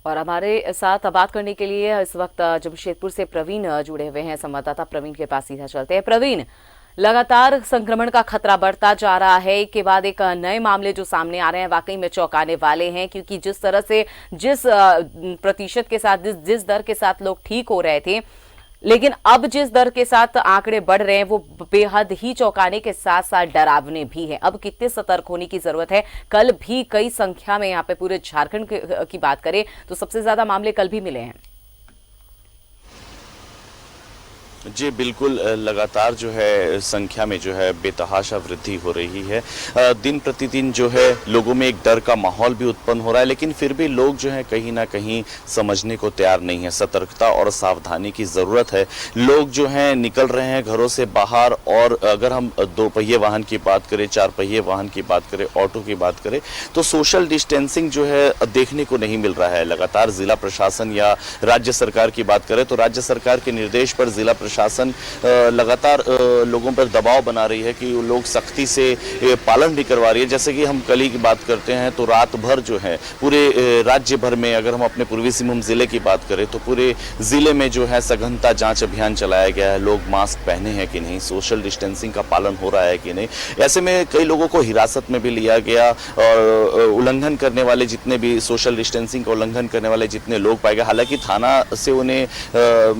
और हमारे साथ बात करने के लिए इस वक्त जमशेदपुर से प्रवीण जुड़े हुए हैं। संवाददाता प्रवीण के पास सीधा चलते हैं। प्रवीण, लगातार संक्रमण का खतरा बढ़ता जा रहा है। एक के बाद एक नए मामले जो सामने आ रहे हैं वाकई में चौंकाने वाले हैं, क्योंकि जिस तरह से जिस प्रतिशत के साथ जिस दर के साथ लोग ठीक हो रहे थे, लेकिन अब जिस दर के साथ आंकड़े बढ़ रहे हैं वो बेहद ही चौंकाने के साथ साथ डरावने भी हैं। अब कितने सतर्क होने की जरूरत है? कल भी कई संख्या में यहाँ पे पूरे झारखंड की बात करें तो सबसे ज्यादा मामले कल भी मिले हैं। जी बिल्कुल, लगातार जो है संख्या में जो है बेतहाशा वृद्धि हो रही है। दिन प्रतिदिन जो है लोगों में एक डर का माहौल भी उत्पन्न हो रहा है, लेकिन फिर भी लोग जो है कहीं ना कहीं समझने को तैयार नहीं है। सतर्कता और सावधानी की ज़रूरत है। लोग जो हैं निकल रहे हैं घरों से बाहर, और अगर हम 2 पहिए वाहन की बात करें, 4 पहिए वाहन की बात करें, ऑटो की बात करें, तो सोशल डिस्टेंसिंग जो है देखने को नहीं मिल रहा है। लगातार जिला प्रशासन या राज्य सरकार की बात करें तो राज्य सरकार के निर्देश पर जिला प्रशासन लगातार लोगों पर दबाव बना रही है कि लोग सख्ती से पालन भी करवा रही है। जैसे कि हम कल ही की बात करते हैं तो रात भर जो है पूरे राज्य भर में, अगर हम अपने पूर्वी सिंहभूम जिले की बात करें तो पूरे जिले में जो है सघनता जांच अभियान चलाया गया है। लोग मास्क पहने हैं कि नहीं, सोशल डिस्टेंसिंग का पालन हो रहा है कि नहीं। ऐसे में कई लोगों को हिरासत में भी लिया गया, और उल्लंघन करने वाले जितने भी सोशल डिस्टेंसिंग का उल्लंघन करने वाले जितने लोग पाए गए, हालांकि थाना से उन्हें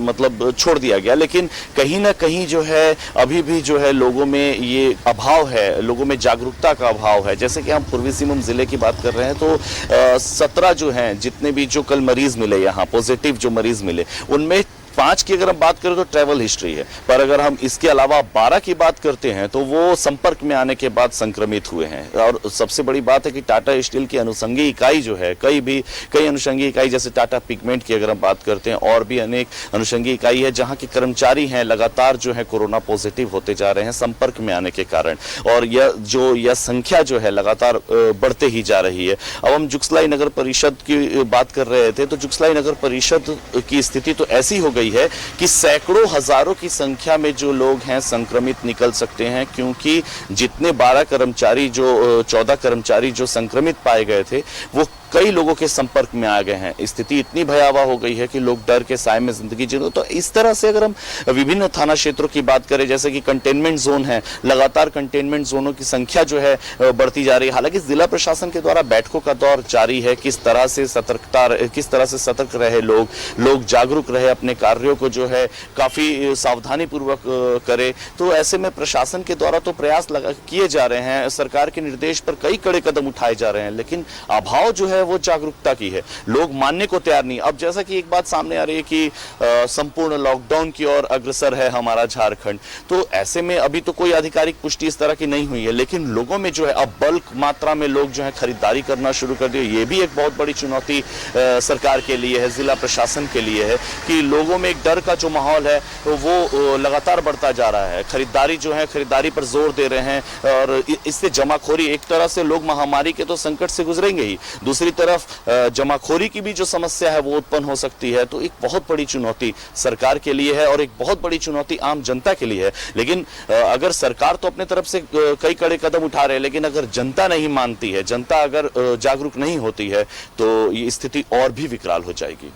मतलब छोड़ दिया गया, लेकिन कहीं ना कहीं जो है अभी भी जो है लोगों में ये अभाव है, लोगों में जागरूकता का अभाव है। जैसे कि हम पूर्वी सिंहभूम जिले की बात कर रहे हैं तो 17 जो हैं, जितने भी जो कल मरीज मिले, यहाँ पॉजिटिव जो मरीज मिले, उनमें 5 की अगर हम बात करें तो ट्रैवल हिस्ट्री है, पर अगर हम इसके अलावा 12 की बात करते हैं तो वो संपर्क में आने के बाद संक्रमित हुए हैं। और सबसे बड़ी बात है कि टाटा स्टील की अनुषंगी इकाई जो है, कई अनुषंगी इकाई, जैसे टाटा पिगमेंट की अगर हम बात करते हैं, और भी अनेक अनुषंगी इकाई है जहां के कर्मचारी हैं लगातार जो है कोरोना पॉजिटिव होते जा रहे हैं संपर्क में आने के कारण, और यह संख्या जो है लगातार बढ़ते ही जा रही है। अब हम जुगसलाई नगर परिषद की बात कर रहे थे तो जुगसलाई नगर परिषद की स्थिति तो ऐसी हो गई है कि सैकड़ों हजारों की संख्या में जो लोग हैं संक्रमित निकल सकते हैं, क्योंकि जितने 14 कर्मचारी जो संक्रमित पाए गए थे वो कई लोगों के संपर्क में आ गए हैं। स्थिति इतनी भयावह हो गई है कि लोग डर के साए में जिंदगी जी रहे। तो इस तरह से अगर हम विभिन्न थाना क्षेत्रों की बात करें, जैसे कि कंटेनमेंट जोन है, लगातार कंटेनमेंट जोनों की संख्या जो है बढ़ती जा रही है। हालांकि जिला प्रशासन के द्वारा बैठकों का दौर जारी है, किस तरह से सतर्क रहे लोग जागरूक रहे, अपने कार्यों को जो है काफी सावधानी पूर्वक करे। तो ऐसे में प्रशासन के द्वारा तो प्रयास किए जा रहे हैं, सरकार के निर्देश पर कई कड़े कदम उठाए जा रहे हैं, लेकिन अभाव जो है वो जागरूकता की है। लोग मानने को तैयार नहीं। अब जैसा कि एक बात सामने आ रही है कि संपूर्ण लॉकडाउन की ओर अग्रसर है हमारा झारखंड, तो ऐसे में अभी तो कोई आधिकारिक पुष्टि इस तरह की नहीं हुई है, लेकिन लोगों में जो है अब बल्क मात्रा में लोग जो है खरीदारी करना शुरू कर दिए। ये भी एक बहुत बड़ी चुनौती सरकार के लिए है, जिला प्रशासन के लिए है, कि लोगों में एक डर का जो माहौल है वो लगातार बढ़ता जा रहा है। खरीदारी जो है, खरीदारी पर जोर दे रहे हैं, और इससे जमाखोरी, एक तरह से लोग महामारी के तो संकट से गुजरेंगे ही, दूसरी तरफ जमाखोरी की भी जो समस्या है वो उत्पन्न हो सकती है। तो एक बहुत बड़ी चुनौती सरकार के लिए है, और एक बहुत बड़ी चुनौती आम जनता के लिए है। लेकिन अगर सरकार तो अपने तरफ से कई कड़े कदम उठा रहे हैं, लेकिन अगर जनता नहीं मानती है, जनता अगर जागरूक नहीं होती है, तो ये स्थिति और भी विकराल हो जाएगी।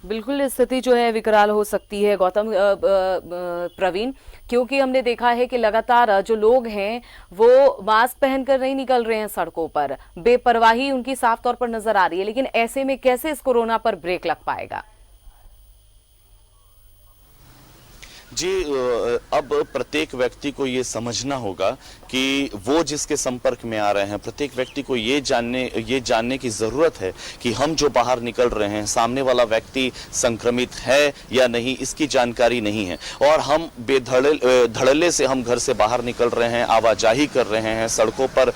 बिल्कुल स्थिति जो है विकराल हो सकती है गौतम, प्रवीण, क्योंकि हमने देखा है कि लगातार जो लोग हैं वो मास्क पहनकर नहीं निकल रहे हैं सड़कों पर, बेपरवाही उनकी साफ तौर पर नजर आ रही है। लेकिन ऐसे में कैसे इस कोरोना पर ब्रेक लग पाएगा? जी, अब प्रत्येक व्यक्ति को ये समझना होगा कि वो जिसके संपर्क में आ रहे हैं, प्रत्येक व्यक्ति को ये जानने की जरूरत है कि हम जो बाहर निकल रहे हैं, सामने वाला व्यक्ति संक्रमित है या नहीं, इसकी जानकारी नहीं है, और हम धड़ल्ले से हम घर से बाहर निकल रहे हैं, आवाजाही कर रहे हैं, सड़कों पर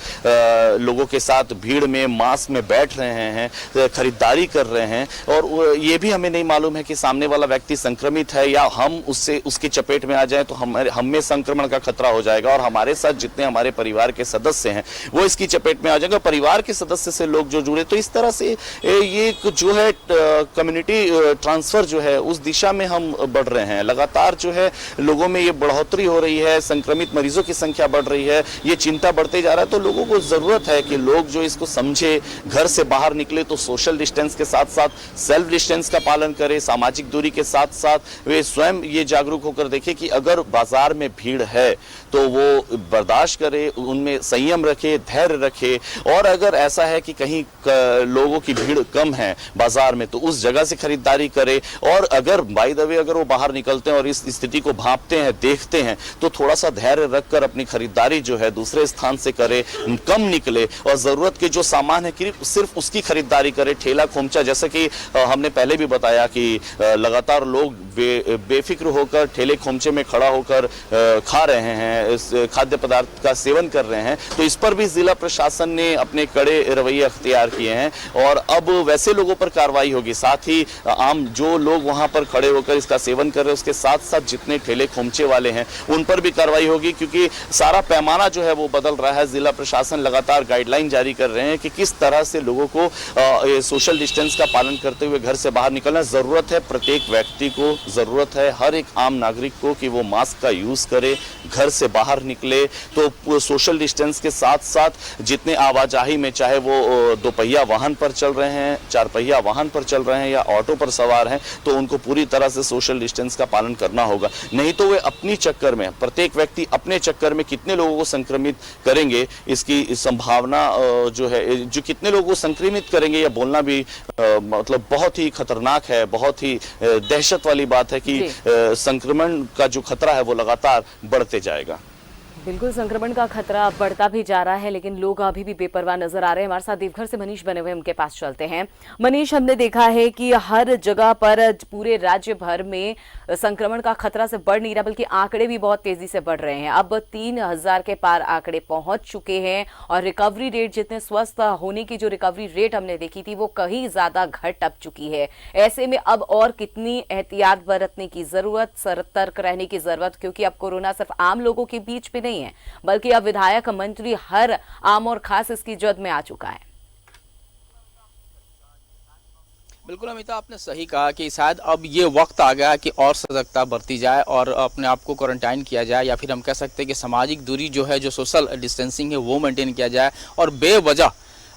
लोगों के साथ भीड़ में मास्क में बैठ रहे हैं, खरीदारी कर रहे हैं, और ये भी हमें नहीं मालूम है कि सामने वाला व्यक्ति संक्रमित है या हम उसके इसकी चपेट में आ जाए तो हम में संक्रमण का खतरा हो जाएगा और हमारे साथ जितने हमारे परिवार के सदस्य हैं वो इसकी चपेट में आ जाएंगे। परिवार के सदस्य से लोग जो जुड़े, तो इस तरह से ये जो है कम्युनिटी ट्रांसफर जो है उस दिशा में हम बढ़ रहे हैं। लगातार जो है लोगों में ये बढ़ोतरी हो रही है, संक्रमित मरीजों की संख्या बढ़ रही है, ये चिंता बढ़ते जा रहा है। तो लोगों को जरूरत है कि लोग जो इसको समझे, घर से बाहर निकले तो सोशल डिस्टेंस के साथ साथ सेल्फ डिस्टेंस का पालन करें, सामाजिक दूरी के साथ साथ वे स्वयं ये जागरूक होकर देखें कि अगर बाजार में भीड़ है तो वो बर्दाश्त करे, उनमें संयम रखे, धैर्य रखे। और अगर ऐसा है कि कहीं लोगों की भीड़ कम है बाजार में तो उस जगह से खरीदारी करे। और अगर बाय द वे अगर वो बाहर निकलते हैं और इस स्थिति को भांपते हैं, देखते हैं, तो थोड़ा सा धैर्य रखकर अपनी खरीदारी जो है दूसरे स्थान से करे, कम निकले और जरूरत के जो सामान है सिर्फ उसकी खरीदारी करे। ठेला खोमचा, जैसे कि हमने पहले भी बताया कि लगातार लोग बेफिक्र होकर ठेले खोमचे में खड़ा होकर खा रहे हैं, इस खाद्य पदार्थ का सेवन कर रहे हैं। तो इस पर भी जिला प्रशासन ने अपने कड़े रवैये अख्तियार किए हैं और अब वैसे लोगों पर कार्रवाई होगी। साथ ही आम जो लोग वहां पर खड़े होकर इसका सेवन कर रहे हैं उसके साथ साथ जितने ठेले खोमचे वाले हैं उन पर भी कार्रवाई होगी, क्योंकि सारा पैमाना जो है वो बदल रहा है। जिला प्रशासन लगातार गाइडलाइन जारी कर रहे हैं कि किस तरह से लोगों को सोशल डिस्टेंस का पालन करते हुए घर से बाहर निकलना जरूरत है। प्रत्येक व्यक्ति को जरूरत है, हर एक आम नागरिक को, कि वो मास्क का यूज करे, घर से बाहर निकले तो सोशल डिस्टेंस के साथ साथ जितने आवाजाही में, चाहे वो दोपहिया वाहन पर चल रहे हैं, चार पहिया वाहन पर चल रहे हैं या ऑटो पर सवार हैं, तो उनको पूरी तरह से सोशल डिस्टेंस का पालन करना होगा। नहीं तो वे अपनी चक्कर में, प्रत्येक व्यक्ति अपने चक्कर में कितने लोगों को संक्रमित करेंगे, इसकी संभावना जो है, जो कितने लोगों को संक्रमित करेंगे यह बोलना भी मतलब बहुत ही खतरनाक है, बहुत ही दहशत वाली बात है कि संक्रमण का जो खतरा है वो लगातार बढ़ते जाएगा। बिल्कुल, संक्रमण का खतरा बढ़ता भी जा रहा है, लेकिन लोग अभी भी बेपरवाह नजर आ रहे हैं। हमारे साथ देवघर से मनीष बने हुए, उनके पास चलते हैं। मनीष, हमने देखा है कि हर जगह पर पूरे राज्य भर में संक्रमण का खतरा से बढ़ नहीं रहा, बल्कि आंकड़े भी बहुत तेजी से बढ़ रहे हैं। अब 3000 के पार आंकड़े पहुंच चुके हैं और रिकवरी रेट, जितने स्वस्थ होने की जो रिकवरी रेट हमने देखी थी वो कहीं ज्यादा घट अब चुकी है। ऐसे में अब और कितनी एहतियात बरतने की जरूरत, सतर्क रहने की जरूरत, क्योंकि अब कोरोना सिर्फ आम लोगों के बीच में नहीं है, बल्कि अब विधायक, मंत्री, हर आम और खास इसकी जद में आ चुका है। बिल्कुल अमिता, आपने सही कहा कि शायद अब ये वक्त आ गया कि और सतर्कता बरती जाए और अपने आप को क्वारंटाइन किया जाए, या फिर हम कह सकते हैं कि सामाजिक दूरी जो है, जो सोशल डिस्टेंसिंग है वो मेंटेन किया जाए और बेवजह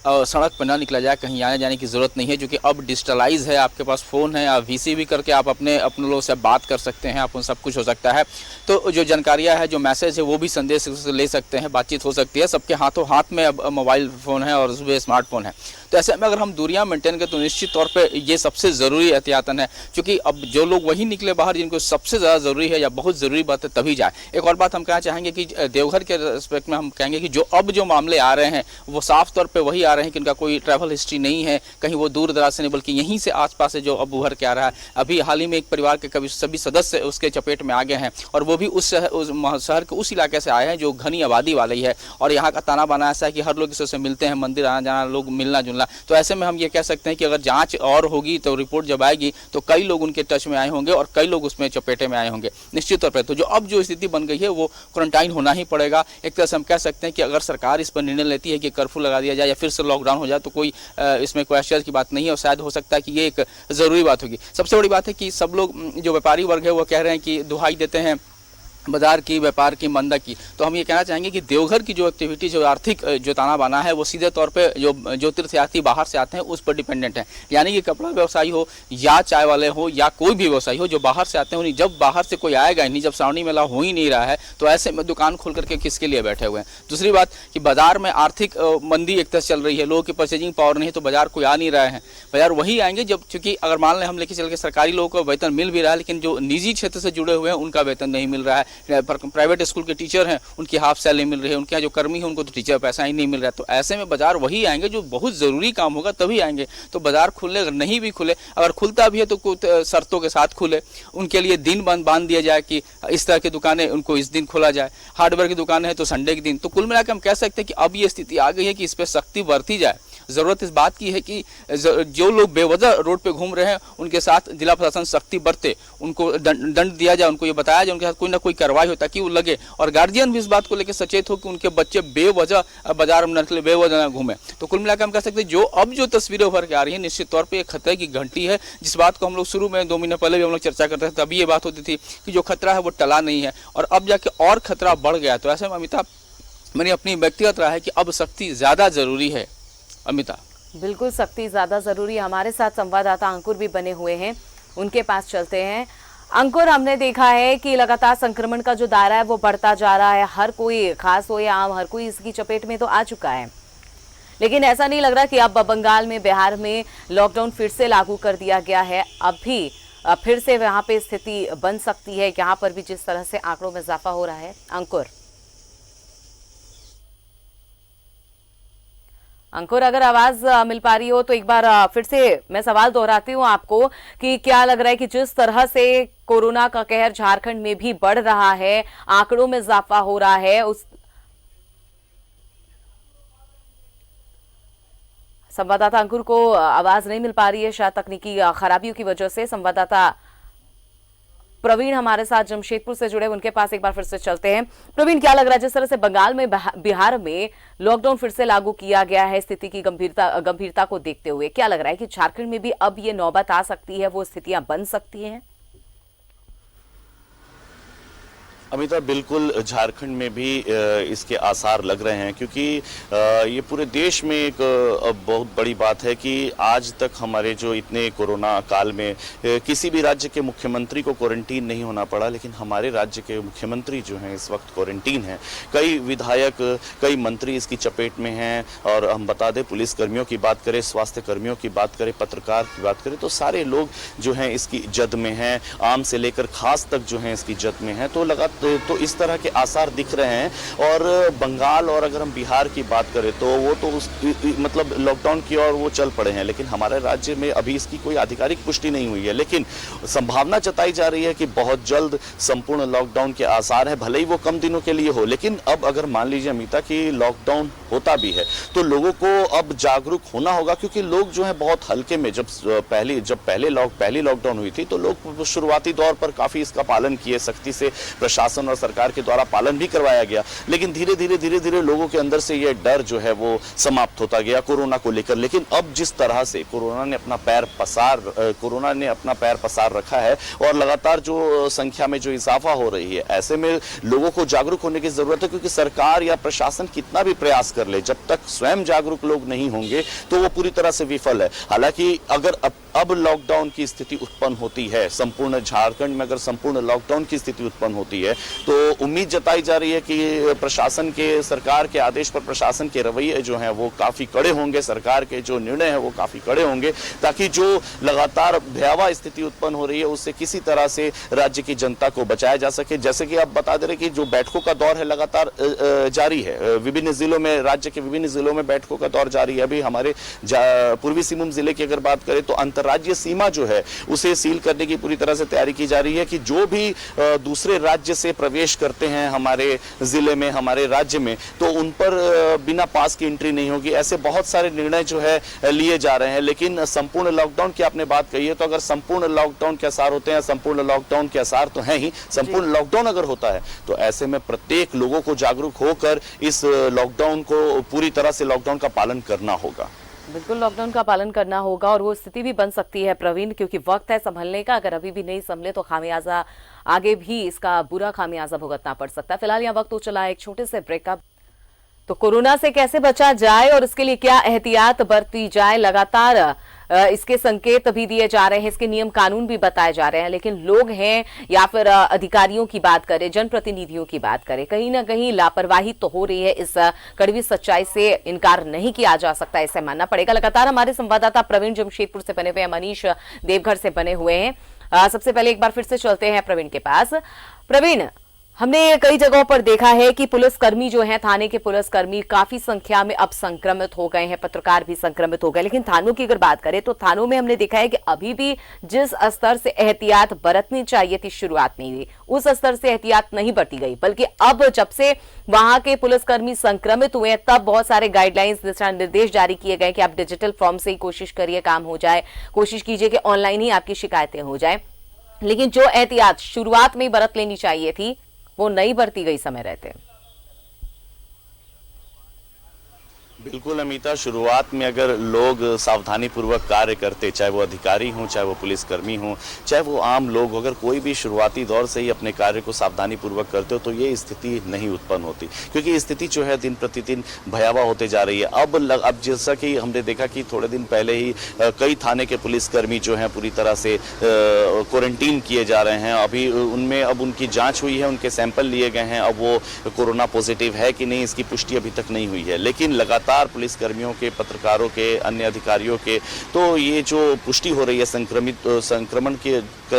सड़क पर ना निकला जाए। कहीं आने जाने की ज़रूरत नहीं है, जो कि अब डिजिटलाइज है। आपके पास फ़ोन है, आप वीसी भी करके आप अपने लोगों से बात कर सकते हैं, आप उन सब कुछ हो सकता है। तो जो जानकारियाँ है, जो मैसेज है, वो भी संदेश ले सकते हैं, बातचीत हो सकती है। सबके हाथों हाथ में अब मोबाइल फ़ोन है और उसमें स्मार्टफोन है। तो ऐसे में अगर हम दूरियां मेंटेन करें तो निश्चित तौर पे ये सबसे ज़रूरी एहतियातन है, क्योंकि अब जो लोग वही निकले बाहर जिनको सबसे ज़्यादा ज़रूरी है या बहुत ज़रूरी बात है तभी जाए। एक और बात हम कहना चाहेंगे कि देवघर के रेस्पेक्ट में हम कहेंगे कि जो मामले आ रहे हैं वो साफ तौर पर वही आ रहे हैं कि उनका कोई ट्रैवल हिस्ट्री नहीं है, कहीं वो दूर दराज से नहीं, बल्कि यहीं से आसपास से जो अब उभर के आ रहा है। अभी हाल ही में एक परिवार के कभी सभी सदस्य उसके चपेट में आ गए हैं और वो भी उस शहर के उस इलाके से आए हैं जो घनी आबादी वाली है, और यहाँ का ताना बाना ऐसा है कि हर लोग इससे मिलते हैं, मंदिर आना जाना, लोग मिलना जुलना। तो ऐसे में हम ये कह सकते हैं कि अगर जांच और होगी तो रिपोर्ट जब आएगी तो कई लोग उनके टच में आए होंगे और कई लोग उसमें चपेटे में आए होंगे निश्चित तौर पर। तो जो अब जो स्थिति बन गई है वो क्वारंटाइन होना ही पड़ेगा। एक तरह से हम कह सकते हैं कि अगर सरकार इस पर निर्णय लेती है कि कर्फ्यू लगा दिया जाए या फिर से लॉकडाउन हो जाए तो कोई इसमें कोई आश्चर्य की बात नहीं है, और शायद हो सकता है कि ये एक ज़रूरी बात होगी। सबसे बड़ी बात है कि सब लोग जो व्यापारी वर्ग है वो कह रहे हैं कि दुहाई देते हैं बाजार की, व्यापार की, मंदा की। तो हम ये कहना चाहेंगे कि देवघर की जो एक्टिविटी, जो आर्थिक जो ताना बाना है, वो सीधे तौर पे जो तीर्थयात्री बाहर से आते हैं उस पर डिपेंडेंट है। यानी कि कपड़ा व्यवसायी हो या चाय वाले हो या कोई भी व्यवसायी हो, जो बाहर से आते हैं उन्हें, जब बाहर से कोई आएगा नहीं, जब श्रावणी मेला हो ही नहीं रहा है, तो ऐसे में दुकान खोल करके किसके लिए बैठे हुए हैं। दूसरी बात कि बाजार में आर्थिक मंदी एक तरह चल रही है, लोगों की परचेजिंग पावर नहीं है, तो बाजार कोई आ नहीं रहे हैं। बाजार वही आएंगे जब, चूंकि अगर मान लें हम लेके चल के सरकारी लोगों को वेतन मिल भी रहा है, लेकिन जो निजी क्षेत्र से जुड़े हुए हैं उनका वेतन नहीं मिल रहा है। प्राइवेट स्कूल के टीचर हैं, उनकी हाफ सैलरी मिल रही है, उनके यहाँ जो कर्मी है उनको तो टीचर पैसा ही नहीं मिल रहा है। तो ऐसे में बाजार वही आएंगे जो बहुत ज़रूरी काम होगा तभी आएंगे। तो बाजार खुले, अगर नहीं भी खुले, अगर खुलता भी है तो कुछ शर्तों के साथ खुले, उनके लिए दिन बांध दिया जाए कि इस तरह की दुकानें उनको इस दिन खोला जाए, हार्डवेयर की दुकानें हैं तो संडे के दिन। तो कुल मिलाकर हम कह सकते हैं कि अब ये स्थिति आ गई है कि इस पर सख्ती बरती जाए। जरूरत इस बात की है कि जो लोग बेवजह रोड पे घूम रहे हैं उनके साथ जिला प्रशासन सख्ती बरते, उनको दंड दिया जाए, उनको ये बताया जाए, उनके साथ कोई ना कोई कार्रवाई हो ताकि वो लगे, और गार्जियन भी इस बात को लेकर सचेत हो कि उनके बच्चे बेवजह बाजार में निकले, बेवजह न घूमे। तो कुल मिलाकर हम कह सकते हैं जो तस्वीरें उभर के आ रही है निश्चित तौर पर एक खतरे की घंटी है, जिस बात को हम लोग शुरू में 2 महीने पहले भी हम लोग चर्चा करते थे, तभी ये बात होती थी कि जो खतरा है वो टला नहीं है और अब जाके और खतरा बढ़ गया। तो ऐसे में अमिता, मेरी अपनी व्यक्तिगत राय है कि अब सख्ती ज्यादा जरूरी है। अमिता, बिल्कुल सख्ती ज्यादा जरूरी है। हमारे साथ संवाददाता अंकुर भी बने हुए हैं, उनके पास चलते हैं। अंकुर, हमने देखा है कि लगातार संक्रमण का जो दायरा है वो बढ़ता जा रहा है। हर कोई, खास हो या आम, हर कोई इसकी चपेट में तो आ चुका है, लेकिन ऐसा नहीं लग रहा कि अब बंगाल में, बिहार में लॉकडाउन फिर से लागू कर दिया गया है। अब भी फिर से वहां पे स्थिति बन सकती है, यहाँ पर भी जिस तरह से आंकड़ों में इजाफा हो रहा है। अंकुर, अगर आवाज मिल पा रही हो तो एक बार फिर से मैं सवाल दोहराती हूँ आपको कि क्या लग रहा है कि जिस तरह से कोरोना का कहर झारखंड में भी बढ़ रहा है, आंकड़ों में इजाफा हो रहा है, उस संवाददाता अंकुर को आवाज नहीं मिल पा रही है, शायद तकनीकी खराबियों की वजह से। संवाददाता प्रवीण हमारे साथ जमशेदपुर से जुड़े, उनके पास एक बार फिर से चलते हैं। प्रवीण, क्या लग रहा है जिस तरह से बंगाल में, बिहार में लॉकडाउन फिर से लागू किया गया है, स्थिति की गंभीरता को देखते हुए क्या लग रहा है कि झारखंड में भी अब ये नौबत आ सकती है, वो स्थितियां बन सकती हैं? अमिता, बिल्कुल झारखंड में भी इसके आसार लग रहे हैं, क्योंकि ये पूरे देश में एक बहुत बड़ी बात है कि आज तक हमारे जो इतने कोरोना काल में किसी भी राज्य के मुख्यमंत्री को क्वारंटीन नहीं होना पड़ा, लेकिन हमारे राज्य के मुख्यमंत्री जो हैं इस वक्त क्वारंटीन हैं। कई विधायक, कई मंत्री इसकी चपेट में हैं, और हम बता दें, पुलिस कर्मियों की बात करें, स्वास्थ्य कर्मियों की बात करें, पत्रकार की बात करें, तो सारे लोग जो हैं इसकी जद में हैं, आम से लेकर खास तक जो हैं इसकी जद में हैं। तो इस तरह के आसार दिख रहे हैं। और बंगाल और अगर हम बिहार की बात करें तो वो तो मतलब लॉकडाउन की ओर वो चल पड़े हैं, लेकिन हमारे राज्य में अभी इसकी कोई आधिकारिक पुष्टि नहीं हुई है, लेकिन संभावना जताई जा रही है कि बहुत जल्द संपूर्ण लॉकडाउन के आसार है, भले ही वो कम दिनों के लिए हो। लेकिन अब अगर मान लीजिए अमिता कि लॉकडाउन होता भी है तो लोगों को अब जागरूक होना होगा, क्योंकि लोग जो है बहुत हल्के में, जब पहली लॉकडाउन हुई थी तो लोग शुरुआती दौर पर काफी इसका पालन किए, सख्ती से प्रशासन और सरकार के द्वारा पालन भी करवाया गया, लेकिन धीरे धीरे लोगों के अंदर से ये डर जो है वो समाप्त होता गया कोरोना को लेकर। लेकिन अब जिस तरह से कोरोना ने अपना पैर पसार रखा है और लगातार जो संख्या में जो इजाफा हो रही है, ऐसे में लोगों को जागरूक होने की जरूरत है, क्योंकि सरकार या प्रशासन कितना भी प्रयास कर ले, जब तक स्वयं जागरूक लोग नहीं होंगे तो वो पूरी तरह से विफल है। हालांकि अगर अब लॉकडाउन की स्थिति उत्पन्न होती है, संपूर्ण झारखंड में अगर संपूर्ण लॉकडाउन की स्थिति उत्पन्न होती है तो उम्मीद जताई जा रही है कि प्रशासन के, सरकार के आदेश पर प्रशासन के रवैये जो हैं वो काफी कड़े होंगे, सरकार के जो निर्णय हैं वो काफी कड़े होंगे, ताकि जो लगातार भयावह स्थिति उत्पन्न हो रही है उससे किसी तरह से राज्य की जनता को बचाया जा सके। जैसे कि आप बता दे रहे कि जो बैठकों का दौर है लगातार जारी है, विभिन्न जिलों में, राज्य के विभिन्न जिलों में बैठकों का दौर जारी है। अभी हमारे पूर्वी सिंहभूम जिले की अगर बात करें तो अंतर्राज्यीय सीमा जो है उसे सील करने की पूरी तरह से तैयारी की जा रही है, कि जो भी दूसरे राज्य से प्रवेश करते हैं हमारे जिले में, हमारे राज्य में, तो उन पर बिना पास की एंट्री नहीं होगी। ऐसे बहुत सारे निर्णय जो है लिए जा रहे हैं। लेकिन संपूर्ण लॉकडाउन की आपने बात कही है, तो अगर संपूर्ण लॉकडाउन के आसार होते हैं, संपूर्ण लॉकडाउन के आसार तो हैं ही, संपूर्ण लॉकडाउन अगर होता है तो ऐसे में प्रत्येक लोगों को जागरूक होकर इस लॉकडाउन को, पूरी तरह से लॉकडाउन का पालन करना होगा। बिल्कुल लॉकडाउन का पालन करना होगा, और वो स्थिति भी बन सकती है प्रवीण, क्योंकि वक्त है संभलने का। अगर अभी भी नहीं संभले तो खामियाजा, आगे भी इसका बुरा खामियाजा भुगतना पड़ सकता है। फिलहाल यहाँ वक्त हो चला एक छोटे से ब्रेक का। तो कोरोना से कैसे बचा जाए और इसके लिए क्या एहतियात बरती जाए, लगातार इसके संकेत भी दिए जा रहे हैं, इसके नियम कानून भी बताए जा रहे हैं, लेकिन लोग हैं या फिर अधिकारियों की बात करें, जनप्रतिनिधियों की बात करें, कहीं ना कहीं लापरवाही तो हो रही है। इस कड़वी सच्चाई से इनकार नहीं किया जा सकता, इसे मानना पड़ेगा। लगातार हमारे संवाददाता प्रवीण जमशेदपुर से बने हुए हैं, मनीष देवघर से बने हुए हैं। सबसे पहले एक बार फिर से चलते हैं प्रवीण के पास। प्रवीण, हमने कई जगहों पर देखा है कि पुलिसकर्मी जो हैं, थाने के पुलिसकर्मी काफी संख्या में अब संक्रमित हो गए हैं, पत्रकार भी संक्रमित हो गए। लेकिन थानों की अगर बात करें तो थानों में हमने देखा है कि अभी भी जिस स्तर से एहतियात बरतनी चाहिए थी शुरुआत में ही, उस स्तर से एहतियात नहीं बरती गई, बल्कि अब जब से वहां के पुलिसकर्मी संक्रमित हुए हैं तब बहुत सारे गाइडलाइंस, दिशा निर्देश जारी किए गए कि आप डिजिटल फॉर्म से ही कोशिश करिए काम हो जाए, कोशिश कीजिए कि ऑनलाइन ही आपकी शिकायतें हो जाए। लेकिन जो एहतियात शुरुआत में ही बरत लेनी चाहिए थी वो नहीं बरती गई समय रहते। बिल्कुल अमिता, शुरुआत में अगर लोग सावधानी पूर्वक कार्य करते, चाहे वो अधिकारी हों, चाहे वो पुलिसकर्मी हों, चाहे वो आम लोग हो, अगर कोई भी शुरुआती दौर से ही अपने कार्य को सावधानी पूर्वक करते हो तो ये स्थिति नहीं उत्पन्न होती, क्योंकि स्थिति जो है दिन प्रतिदिन भयावह होते जा रही है। अब जैसा कि हमने देखा कि थोड़े दिन पहले ही कई थाने के पुलिसकर्मी जो हैं पूरी तरह से क्वारंटीन किए जा रहे हैं। अभी उनमें अब उनकी जाँच हुई है, उनके सैंपल लिए गए हैं, अब वो कोरोना पॉजिटिव है कि नहीं इसकी पुष्टि अभी तक नहीं हुई है। लेकिन लगातार पुलिसकर्मियों के, पत्रकारों के, अन्य अधिकारियों के, तो ये जो पुष्टि हो रही है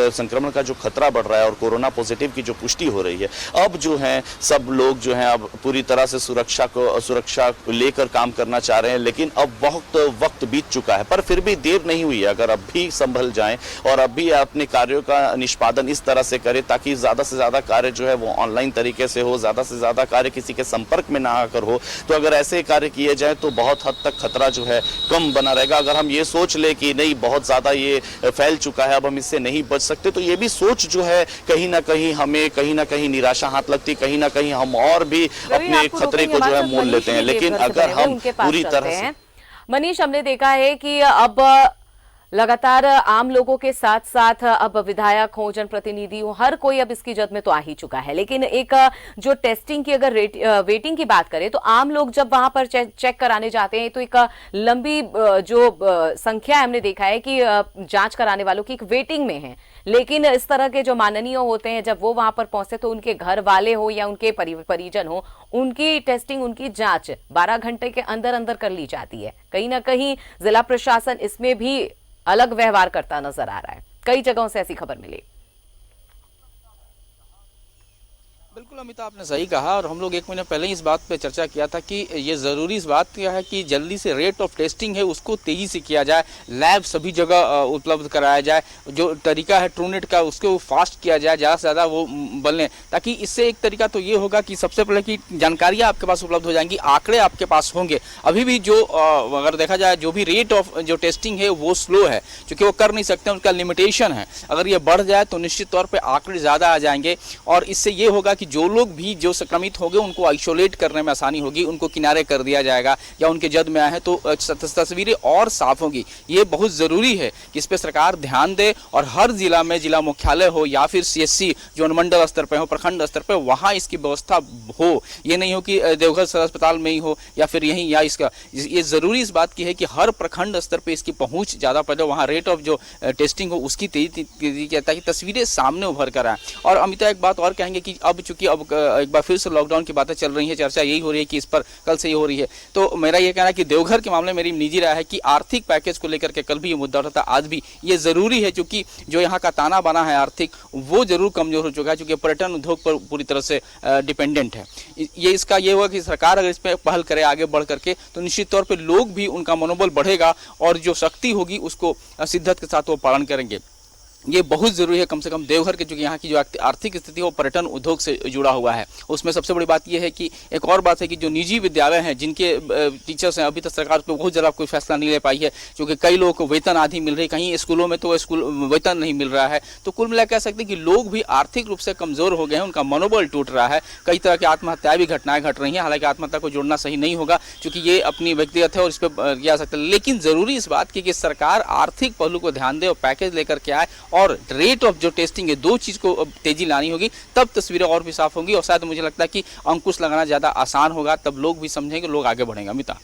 संक्रमण का जो खतरा बढ़ रहा है और कोरोना पॉजिटिव की जो पुष्टि हो रही है, अब जो है सब लोग जो हैं अब पूरी तरह से सुरक्षा लेकर काम करना चाह रहे हैं। लेकिन अब बहुत वक्त बीत चुका है, पर फिर भी देर नहीं हुई है। अगर अब भी संभल जाएं और अब भी अपने कार्यों का निष्पादन इस तरह से करें ताकि ज्यादा से ज्यादा कार्य जो है वो ऑनलाइन तरीके से हो, ज्यादा से ज्यादा कार्य किसी के संपर्क में ना आकर हो, तो अगर ऐसे कार्य किए जाए तो बहुत हद तक खतरा जो है कम बना रहेगा। अगर हम ये सोच ले कि नहीं बहुत ज्यादा ये फैल चुका है, अब हम इससे नहीं बच सकते, तो ये भी सोच जो है कहीं ना कहीं हमें कहीं ना कहीं निराशा हाथ लगती, कहीं ना कहीं हम और भी अपने खतरे को जो है मोल लेते हैं। लेकिन अगर हम पूरी तरह से, मनीष, हमने देखा है कि अब लगातार आम लोगों के साथ साथ अब विधायक हो, जनप्रतिनिधि हो, हर कोई अब इसकी जद में तो आ ही चुका है। लेकिन एक जो टेस्टिंग की अगर वेटिंग की बात करें तो आम लोग जब वहां पर चेक कराने जाते हैं तो एक लंबी जो संख्या हमने देखा है कि जांच कराने वालों की एक वेटिंग में है। लेकिन इस तरह के जो माननीय होते हैं जब वो वहां पर पहुंचते तो उनके घर वाले हो या उनके परिजन हो, उनकी टेस्टिंग, उनकी जांच 12 घंटे के अंदर अंदर कर ली जाती है। कहीं ना कहीं जिला प्रशासन इसमें भी अलग व्यवहार करता नजर आ रहा है। कई जगहों से ऐसी खबर मिली। बिल्कुल अमिता, आपने सही कहा और हम लोग एक महीने पहले ही इस बात पे चर्चा किया था कि ये ज़रूरी इस बात का है कि जल्दी से रेट ऑफ टेस्टिंग है उसको तेज़ी से किया जाए, लैब सभी जगह उपलब्ध कराया जाए, जो तरीका है ट्रूनेट का उसको फास्ट किया जाए, ज़्यादा से ज़्यादा वो बने, ताकि इससे एक तरीका तो ये होगा कि सबसे पहले कि जानकारियाँ आपके पास उपलब्ध हो जाएंगी, आंकड़े आपके पास होंगे। अभी भी जो अगर देखा जाए जो भी रेट ऑफ जो टेस्टिंग है वो स्लो है, क्योंकि वो कर नहीं सकते, उनका लिमिटेशन है। अगर ये बढ़ जाए तो निश्चित तौर पर आंकड़े ज़्यादा आ जाएंगे और इससे ये होगा जो लोग भी जो संक्रमित हो गए उनको आइसोलेट करने में आसानी होगी, उनको किनारे कर दिया जाएगा या उनके जद में आए हैं तो तस्वीरें और साफ होंगी। ये बहुत ज़रूरी है कि इस पर सरकार ध्यान दे और हर जिला में जिला मुख्यालय हो या फिर CSC जो अनुमंडल स्तर पर हो, प्रखंड स्तर पर, वहाँ इसकी व्यवस्था हो। ये नहीं हो कि देवघर सदर अस्पताल में ही हो या फिर यहीं, या इसका ये ज़रूरी इस बात की है कि हर प्रखंड स्तर पर इसकी पहुँच ज़्यादा पहले वहाँ रेट ऑफ जो टेस्टिंग हो उसकी तेजी ताकि तस्वीरें सामने उभर कर आए। और अमिता एक बात और कहेंगे कि अब चूंकि अब एक बार फिर से लॉकडाउन की बातें चल रही है, चर्चा यही हो रही है कि इस पर कल से ये हो रही है, तो मेरा ये कहना है कि देवघर के मामले में मेरी निजी राय है कि आर्थिक पैकेज को लेकर के कल भी ये मुद्दा उठा था, आज भी ये जरूरी है, क्योंकि जो यहाँ का ताना बाना है आर्थिक वो जरूर कमजोर हो चुका है, क्योंकि पर्यटन उद्योग पर पूरी तरह से डिपेंडेंट है। ये इसका ये हुआ कि सरकार अगर इस पर पहल करे आगे बढ़ करके तो निश्चित तौर पर लोग भी, उनका मनोबल बढ़ेगा और जो शक्ति होगी उसको शिद्दत के साथ वो पालन करेंगे। ये बहुत ज़रूरी है, कम से कम देवघर के, जो यहाँ की जो आर्थिक स्थिति है वो पर्यटन उद्योग से जुड़ा हुआ है। उसमें सबसे बड़ी बात यह है कि एक और बात है कि जो निजी विद्यालय हैं जिनके टीचर्स हैं, अभी तक सरकार पर बहुत ज़्यादा कोई फैसला नहीं ले पाई है, क्योंकि कई लोगों को वेतन आधी मिल रही, कहीं स्कूलों में तो स्कूल वेतन नहीं मिल रहा है। तो कुल मिला कह सकते हैं कि लोग भी आर्थिक रूप से कमज़ोर हो गए हैं, उनका मनोबल टूट रहा है, कई तरह की आत्महत्या भी घटनाएं घट रही हैं। हालांकि आत्महत्या को जोड़ना सही नहीं होगा क्योंकि ये अपनी व्यक्तिगत है और इस पर किया जा सकता है, लेकिन ज़रूरी इस बात की कि सरकार आर्थिक पहलू को ध्यान दे और पैकेज लेकर के आए और रेट जो टेस्टिंग है, दो चीज को तेजी लानी होगी, तब तस्वीरें और भी साफ होंगी और शायद मुझे लगता है कि अंकुश लगाना ज्यादा आसान होगा, तब लोग भी समझेंगे, लोग आगे बढ़ेंगे। अमिता,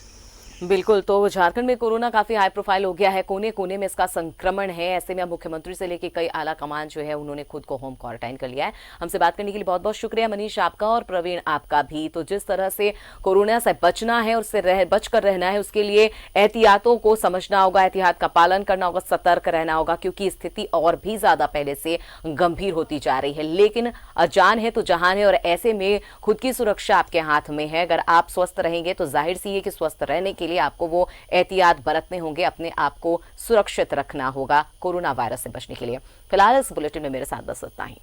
बिल्कुल, तो झारखंड में कोरोना काफी हाई प्रोफाइल हो गया है, कोने कोने में इसका संक्रमण है। ऐसे में अब मुख्यमंत्री से लेकर कई आला कमान जो है उन्होंने खुद को होम क्वारंटाइन कर लिया है। हमसे बात करने के लिए बहुत बहुत शुक्रिया मनीष आपका और प्रवीण आपका भी। तो जिस तरह से कोरोना से बचना है और उससे बचकर रहना है, उसके लिए एहतियातों को समझना होगा, एहतियात का पालन करना होगा, सतर्क रहना होगा, क्योंकि स्थिति और भी ज्यादा पहले से गंभीर होती जा रही है। लेकिन अजान है तो जहान है, और ऐसे में खुद की सुरक्षा आपके हाथ में है। अगर आप स्वस्थ रहेंगे तो जाहिर सी है कि स्वस्थ रहने के लिए आपको वो एहतियात बरतने होंगे, अपने आप को सुरक्षित रखना होगा कोरोना वायरस से बचने के लिए। फिलहाल इस बुलेटिन में मेरे साथ बस इतना ही।